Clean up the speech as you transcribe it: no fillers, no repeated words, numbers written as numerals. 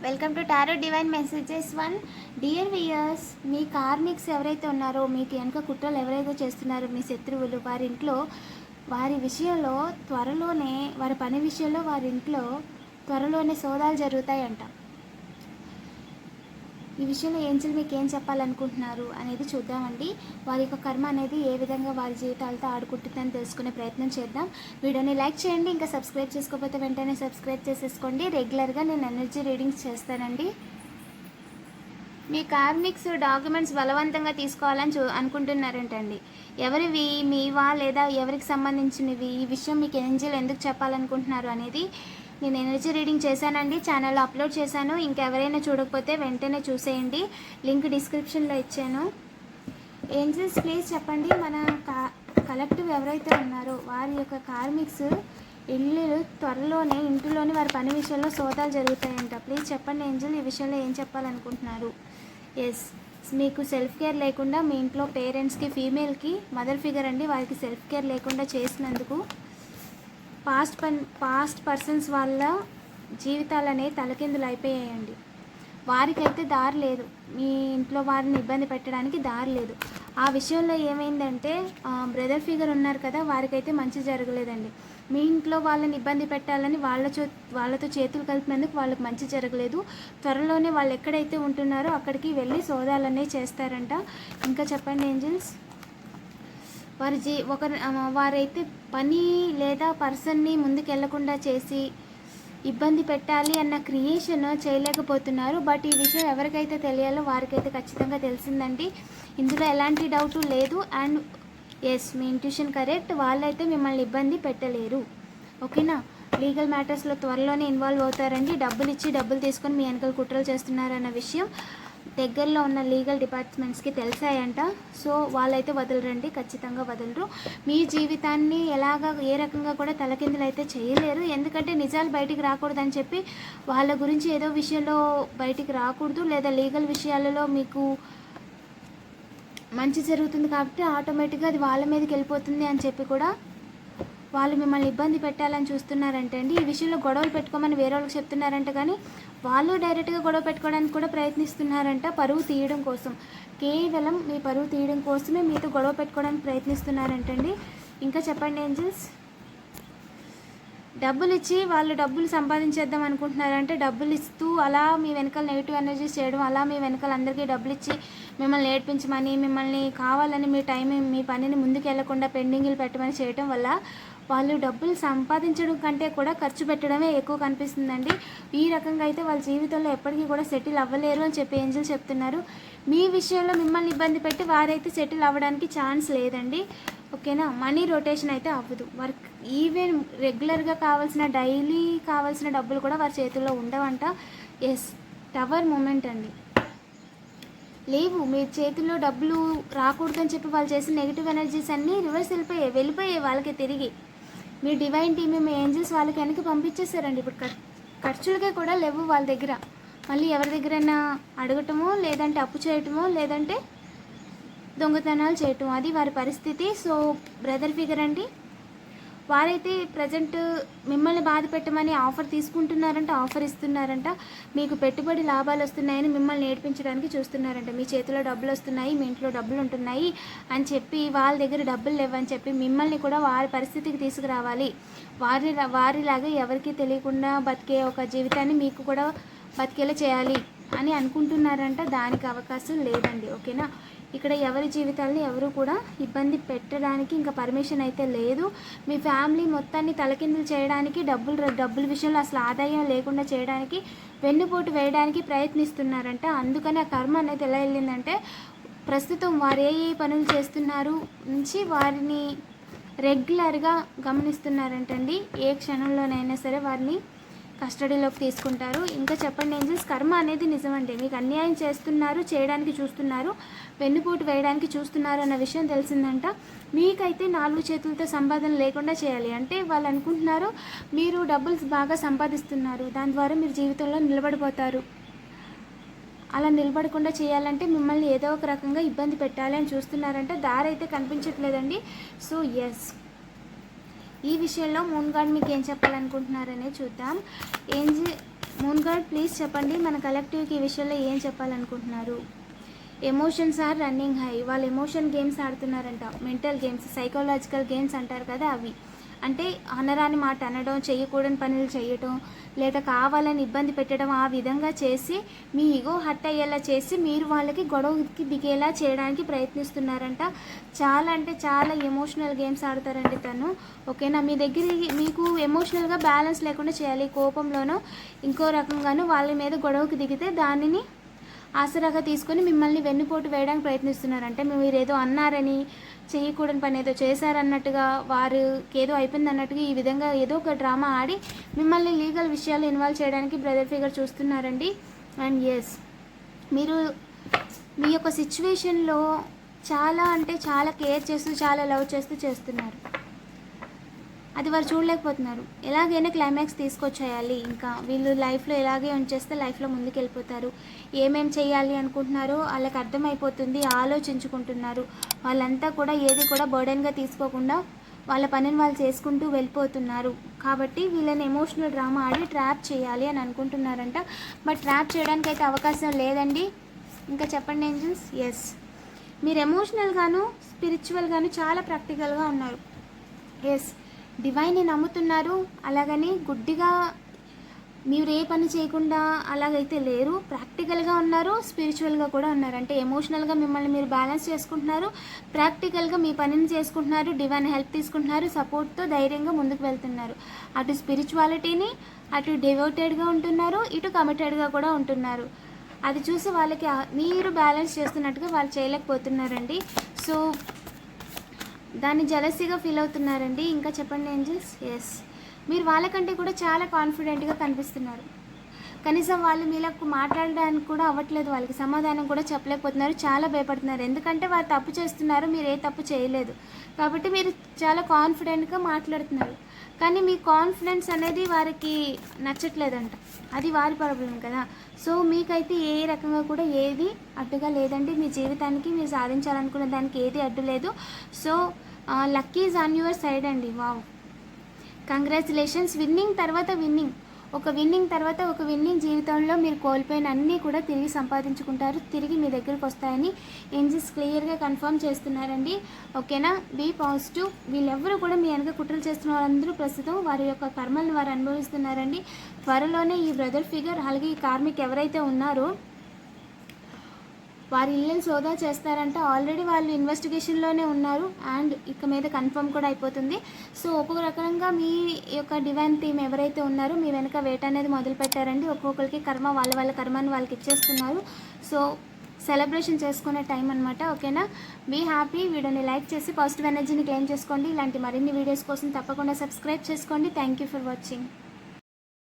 Welcome to tarot divine messages 1. Dear weirs, me karmics ఎవరైతే ఉన్నారో, మీకు వెనక కుట్రలు ఎవరైతే చేస్తున్నారో, మీ శత్రువులు, వారి ఇంట్లో వారి విషయంలో త్వరలోనే, వారి పని విషయంలో వారి ఇంట్లో త్వరలోనే సోదాలు జరుగుతాయంట. ఈ విషయంలో ఏంజెల్ మీకు ఏం చెప్పాలనుకుంటున్నారు అనేది చూద్దామండి. వారి యొక్క కర్మ అనేది ఏ విధంగా వారి జీవితాలతో ఆడుకుంటుందని తెలుసుకునే ప్రయత్నం చేద్దాం. వీడియోని లైక్ చేయండి. ఇంకా సబ్స్క్రైబ్ చేసుకోకపోతే వెంటనే సబ్స్క్రైబ్ చేసేసుకోండి. రెగ్యులర్గా నేను ఎనర్జీ రీడింగ్స్ చేస్తానండి. మీ కార్మిక్స్ డాక్యుమెంట్స్ బలవంతంగా తీసుకోవాలని అనుకుంటున్నారంటండి. ఎవరివి, మీవా లేదా ఎవరికి సంబంధించినవి, ఈ విషయం మీకు ఏంజెల్ ఎందుకు చెప్పాలనుకుంటున్నారు అనేది నేను ఎనర్జీ రీడింగ్ చేశానండి, ఛానల్లో అప్లోడ్ చేశాను. ఇంకెవరైనా చూడకపోతే వెంటనే చూసేయండి, లింక్ డిస్క్రిప్షన్లో ఇచ్చాను. ఏంజెల్స్ ప్లీజ్ చెప్పండి, మన కలెక్టివ్ ఎవరైతే ఉన్నారో వారి యొక్క కార్మిక్స్ ఇల్లు త్వరలోనే, ఇంటిలోని వారి పని విషయంలో సోదాలు జరుగుతాయంట. ప్లీజ్ చెప్పండి ఏంజెల్, ఈ విషయంలో ఏం చెప్పాలనుకుంటున్నారు. ఎస్, మీకు సెల్ఫ్ కేర్ లేకుండా, మీ ఇంట్లో పేరెంట్స్కి, ఫీమేల్కి మదర్ ఫిగర్ అండి, వారికి సెల్ఫ్ కేర్ లేకుండా చేసినందుకు పాస్ట్ పర్సన్స్ వాళ్ళ జీవితాలనే తలకిందులు అయిపోయాయండి. వారికైతే దారి లేదు, మీ ఇంట్లో వారిని ఇబ్బంది పెట్టడానికి దారి లేదు. ఆ విషయంలో ఏమైందంటే, బ్రదర్ ఫిగర్ ఉన్నారు కదా, వారికైతే మంచి జరగలేదండి. మీ ఇంట్లో వాళ్ళని ఇబ్బంది పెట్టాలని వాళ్ళతో చేతులు కలిపినందుకు వాళ్ళకి మంచి జరగలేదు. త్వరలోనే వాళ్ళు ఎక్కడైతే ఉంటున్నారో అక్కడికి వెళ్ళి సోదాలనే చేస్తారంట. ఇంకా చెప్పండి ఏంజెల్స్. వారైతే పని లేదా పర్సన్ని ముందుకెళ్లకుండా చేసి ఇబ్బంది పెట్టాలి అన్న క్రియేషన్ చేయలేకపోతున్నారు. బట్ ఈ విషయం ఎవరికైతే తెలియాలో వారికైతే ఖచ్చితంగా తెలిసిందండి. ఇందులో ఎలాంటి డౌటు లేదు. అండ్ ఎస్, మీ ఇంట్యూషన్ కరెక్ట్. వాళ్ళైతే మిమ్మల్ని ఇబ్బంది పెట్టలేరు. ఓకేనా. లీగల్ మ్యాటర్స్లో త్వరలోనే ఇన్వాల్వ్ అవుతారండి. డబ్బులు ఇచ్చి డబ్బులు తీసుకొని మీ వెనకాల కుట్రలు చేస్తున్నారన్న విషయం దగ్గరలో ఉన్న లీగల్ డిపార్ట్మెంట్స్కి తెలిసాయంట. సో వాళ్ళైతే వదలరండి, ఖచ్చితంగా వదలరు. మీ జీవితాన్ని ఏ రకంగా కూడా తలకిందులు అయితే చేయలేరు. ఎందుకంటే నిజాలు బయటికి రాకూడదని చెప్పి వాళ్ళ గురించి ఏదో విషయంలో బయటికి రాకూడదు, లేదా లీగల్ విషయాలలో మీకు మంచి జరుగుతుంది కాబట్టి ఆటోమేటిక్గా అది వాళ్ళ మీదకి వెళ్ళిపోతుంది అని చెప్పి కూడా వాళ్ళు మిమ్మల్ని ఇబ్బంది పెట్టాలని చూస్తున్నారంటే అండి. ఈ విషయంలో గొడవలు పెట్టుకోమని వేరే వాళ్ళకి చెప్తున్నారంట, కానీ వాళ్ళు డైరెక్ట్గా గొడవ పెట్టుకోవడానికి కూడా ప్రయత్నిస్తున్నారంట. పరువు తీయడం కోసం, కేవలం మీ పరువు తీయడం కోసమే మీతో గొడవ పెట్టుకోవడానికి ప్రయత్నిస్తున్నారంటండి. ఇంకా చెప్పండి ఏంజెల్స్. డబ్బులు ఇచ్చి వాళ్ళు డబ్బులు సంపాదించేద్దాం అనుకుంటున్నారంటే, డబ్బులు ఇస్తూ అలా మీ వెనకాల నెగిటివ్ ఎనర్జీస్ చేయడం, అలా మీ వెనకాల అందరికీ డబ్బులు ఇచ్చి మిమ్మల్ని ఏడ్పించమని, మిమ్మల్ని కావాలని మీ పనిని ముందుకు వెళ్లకుండా పెండింగ్లు పెట్టమని చేయడం వల్ల వాళ్ళు డబ్బులు సంపాదించడం కంటే కూడా ఖర్చు పెట్టడమే ఎక్కువ కనిపిస్తుందండి. ఈ రకంగా అయితే వాళ్ళ జీవితంలో ఎప్పటికీ కూడా సెటిల్ అవ్వలేరు అని చెప్పి ఏంజెల్ చెప్తున్నారు. మీ విషయంలో మిమ్మల్ని ఇబ్బంది పెట్టి వారైతే సెటిల్ అవ్వడానికి ఛాన్స్ లేదండి. ఓకేనా. మనీ రొటేషన్ అయితే అవ్వదు. వర్క్ ఈవెన్ రెగ్యులర్గా డైలీ కావాల్సిన డబ్బులు కూడా వారి చేతుల్లో ఉండవంట. ఎస్, టవర్ మూమెంట్ అండి, లేవు. మీ చేతుల్లో డబ్బులు రాకూడదని చెప్పి వాళ్ళు చేసిన నెగిటివ్ ఎనర్జీస్ అన్నీ రివర్స్ వెళ్ళిపోయాయి వాళ్ళకి తిరిగి. మీ డివైన్ టీమ్, మీ ఏంజల్స్ వాళ్ళకి వెనక్కి పంపించేశారండి. ఇప్పుడు ఖర్చులకే కూడా లేవు వాళ్ళ దగ్గర. మళ్ళీ ఎవరి దగ్గరైనా అడగటమో, లేదంటే అప్పు చేయటమో, లేదంటే దొంగతనాలు చేయటం, అది వారి పరిస్థితి. సో బ్రదర్ ఫిగర్ అండి, వారైతే ప్రజెంట్ మిమ్మల్ని బాధ పెట్టమని ఆఫర్ తీసుకుంటున్నారంట, ఆఫర్ ఇస్తున్నారంట. మీకు పెట్టుబడి లాభాలు వస్తున్నాయని మిమ్మల్ని ఏడ్పించడానికి చూస్తున్నారంట. మీ చేతిలో డబ్బులు వస్తున్నాయి, మీ ఇంట్లో డబ్బులు ఉంటున్నాయి అని చెప్పి, వాళ్ళ దగ్గర డబ్బులు లేవని చెప్పి మిమ్మల్ని కూడా వారి పరిస్థితికి తీసుకురావాలి. వారిలాగా ఎవరికీ తెలియకుండా బతికే ఒక జీవితాన్ని మీకు కూడా బతికేలా చేయాలి అని అనుకుంటున్నారంట. దానికి అవకాశం లేదండి. ఓకేనా. ఇక్కడ ఎవరి జీవితాలని ఎవరు కూడా ఇబ్బంది ఇంకా పర్మిషన్ అయితే లేదు. మీ ఫ్యామిలీ మొత్తాన్ని తలకిందులు చేయడానికి, డబ్బుల విషయంలో అసలు ఆదాయం లేకుండా చేయడానికి, వెన్నుపోటు వేయడానికి ప్రయత్నిస్తున్నారంట. అందుకని ఆ కర్మ అనేది ఎలా వెళ్ళిందంటే, ప్రస్తుతం వారు ఏ పనులు చేస్తున్నారు నుంచి వారిని రెగ్యులర్గా గమనిస్తున్నారంటండి. ఏ క్షణంలోనైనా సరే వారిని కస్టడీలోకి తీసుకుంటారు. ఇంకా చెప్పండి ఏంజెల్స్. కర్మ అనేది నిజమండి, మీకు అన్యాయం చేయడానికి చూస్తున్నారు, వెన్నుపోటు వేయడానికి చూస్తున్నారు అన్న విషయం తెలిసిందంట. మీకైతే 4 చేతులతో సంపాదన లేకుండా చేయాలి అంటే వాళ్ళు అనుకుంటున్నారు మీరు డబ్బులు బాగా సంపాదిస్తున్నారు, దాని ద్వారా మీరు జీవితంలో నిలబడిపోతారు. అలా నిలబడకుండా చేయాలంటే మిమ్మల్ని ఏదో ఒక రకంగా ఇబ్బంది పెట్టాలి అని చూస్తున్నారంట. దారి అయితే కనిపించట్లేదండి. సో ఎస్, ఈ విషయంలో మూన్ గాడ్ మీకు ఏం చెప్పాలనుకుంటున్నారనే చూద్దాం. మూన్ గాడ్ ప్లీజ్ చెప్పండి మన కలెక్టివ్కి ఈ విషయంలో ఏం చెప్పాలనుకుంటున్నారు. Emotions are running high. వాళ్ళు ఎమోషన్ గేమ్స్ ఆడుతున్నారంట, మెంటల్ గేమ్స్, సైకలాజికల్ గేమ్స్ అంటారు కదా అవి. అంటే అనరాని మాట అనడం, చేయకూడని పనులు చేయటం, లేదా కావాలని ఇబ్బంది పెట్టడం, ఆ విధంగా చేసి మీ ఈగో హర్ట్ అయ్యేలా చేసి మీరు వాళ్ళకి గొడవకి దిగేలా చేయడానికి ప్రయత్నిస్తున్నారంట. చాలా అంటే చాలా ఎమోషనల్ గేమ్స్ ఆడతారండి తను. ఓకేనా, మీ దగ్గర మీకు ఎమోషనల్గా బ్యాలెన్స్ లేకుండా చేయాలి. కోపంలోనో ఇంకో రకంగానూ వాళ్ళ మీద గొడవకి దిగితే దానిని ఆసరాగా తీసుకొని మిమ్మల్ని వెన్నుపోటు వేయడానికి ప్రయత్నిస్తున్నారంటే మీరు ఏదో అన్నారని, చేయకూడని పని ఏదో చేశారన్నట్టుగా, వారికి ఏదో అయిపోయింది అన్నట్టుగా ఈ విధంగా ఏదో ఒక డ్రామా ఆడి మిమ్మల్ని లీగల్ విషయాలు ఇన్వాల్వ్ చేయడానికి బ్రదర్ ఫిగర్ చూస్తున్నారండి. అండ్ ఎస్, మీరు మీ యొక్క సిచ్యువేషన్లో చాలా అంటే చాలా కేర్ చేస్తూ, చాలా లవ్ చేస్తూ చేస్తున్నారు. అది వారు చూడలేకపోతున్నారు. ఎలాగైనా క్లైమాక్స్ తీసుకొచ్చేయాలి, ఇంకా వీళ్ళు లైఫ్లో ఎలాగే ఉంచేస్తే లైఫ్లో ముందుకు వెళ్ళిపోతారు. ఏమేం చేయాలి అనుకుంటున్నారో వాళ్ళకి అర్థమైపోతుంది, ఆలోచించుకుంటున్నారు. వాళ్ళంతా కూడా ఏది కూడా బర్డెన్గా తీసుకోకుండా వాళ్ళ పనిని వాళ్ళు చేసుకుంటూ వెళ్ళిపోతున్నారు. కాబట్టి వీళ్ళని ఎమోషనల్ డ్రామా ఆడి ట్రాప్ చేయాలి అని అనుకుంటున్నారంట. బట్ ట్రాప్ చేయడానికి అయితే అవకాశం లేదండి. ఇంకా చెప్పండి ఏంజల్స్. ఎస్, మీరు ఎమోషనల్గాను స్పిరిచువల్గాను చాలా ప్రాక్టికల్గా ఉన్నారు. ఎస్, డివైన్ని నమ్ముతున్నారు. అలాగని గుడ్డిగా మీరు ఏ పని చేయకుండా అలాగైతే లేరు. ప్రాక్టికల్గా ఉన్నారు, స్పిరిచువల్గా కూడా ఉన్నారు. అంటే ఎమోషనల్గా మిమ్మల్ని మీరు బ్యాలెన్స్ చేసుకుంటున్నారు, ప్రాక్టికల్గా మీ పనిని చేసుకుంటున్నారు, డివైన్ హెల్ప్ తీసుకుంటున్నారు, సపోర్ట్తో ధైర్యంగా ముందుకు వెళ్తున్నారు. అటు స్పిరిచువాలిటీని, అటు డివోటెడ్గా ఉంటున్నారు, ఇటు కమిటెడ్గా కూడా ఉంటున్నారు. అది చూసి వాళ్ళకి మీరు బ్యాలెన్స్ చేస్తున్నట్టుగా వాళ్ళు చేయలేకపోతున్నారండి. సో దాన్ని జలసీగా ఫీల్ అవుతున్నారండి. ఇంకా చెప్పండి ఏంజల్స్. ఎస్, మీరు వాళ్ళకంటే కూడా చాలా కాన్ఫిడెంట్గా కనిపిస్తున్నారు. కనీసం వాళ్ళు మీలకు మాట్లాడడానికి కూడా అవ్వట్లేదు, వాళ్ళకి సమాధానం కూడా చెప్పలేకపోతున్నారు, చాలా భయపడుతున్నారు. ఎందుకంటే వారు తప్పు చేస్తున్నారు, మీరు ఏ తప్పు చేయలేదు కాబట్టి మీరు చాలా కాన్ఫిడెంట్గా మాట్లాడుతున్నారు. కానీ మీ కాన్ఫిడెన్స్ అనేది వారికి నచ్చట్లేదంట, అది వారి ప్రాబ్లం కదా. సో మీకైతే ఏ రకంగా కూడా ఏది అడ్డుగా లేదండి. మీ జీవితానికి మీరు సాధించాలనుకున్న దానికి ఏది అడ్డు లేదు. So lucky is on your side అండి. Wow, congratulations. విన్నింగ్ తర్వాత విన్నింగ్, ఒక విన్నింగ్ తర్వాత ఒక విన్నింగ్. జీవితంలో మీరు కోల్పోయిన అన్నీ కూడా తిరిగి సంపాదించుకుంటారు, తిరిగి మీ దగ్గరికి వస్తాయని ఏంజల్స్ క్లియర్గా కన్ఫర్మ్ చేస్తున్నారండి. ఓకేనా, బీ పాజిటివ్. వీళ్ళెవ్వరూ కూడా మీ వెనక కుట్రలు చేస్తున్న వాళ్ళందరూ ప్రస్తుతం వారి యొక్క కర్మలను వారు అనుభవిస్తున్నారండి. త్వరలోనే ఈ బ్రదర్ ఫిగర్ అలాగే ఈ కార్మిక్ ఎవరైతే ఉన్నారో వారి ఇళ్ళని సోదా చేస్తారంట. ఆల్రెడీ వాళ్ళు ఇన్వెస్టిగేషన్లోనే ఉన్నారు అండ్ ఇక మీద కన్ఫర్మ్ కూడా అయిపోతుంది. సో ఒక్కొక్క రకంగా మీ యొక్క డివైన్ టీమ్ ఎవరైతే ఉన్నారో మీ వెనక వేట అనేది మొదలు పెట్టారండి. ఒక్కొక్కరికి కర్మ వాళ్ళ కర్మని వాళ్ళకి ఇచ్చేస్తున్నారు. సో సెలబ్రేషన్ చేసుకునే టైం అనమాట. ఓకేనా, బీ హ్యాపీ. వీడియోని లైక్ చేసి పాజిటివ్ ఎనర్జీని క్లెయిమ్ చేసుకోండి. ఇలాంటి మరిన్ని వీడియోస్ కోసం తప్పకుండా సబ్స్క్రైబ్ చేసుకోండి. Thank you for watching.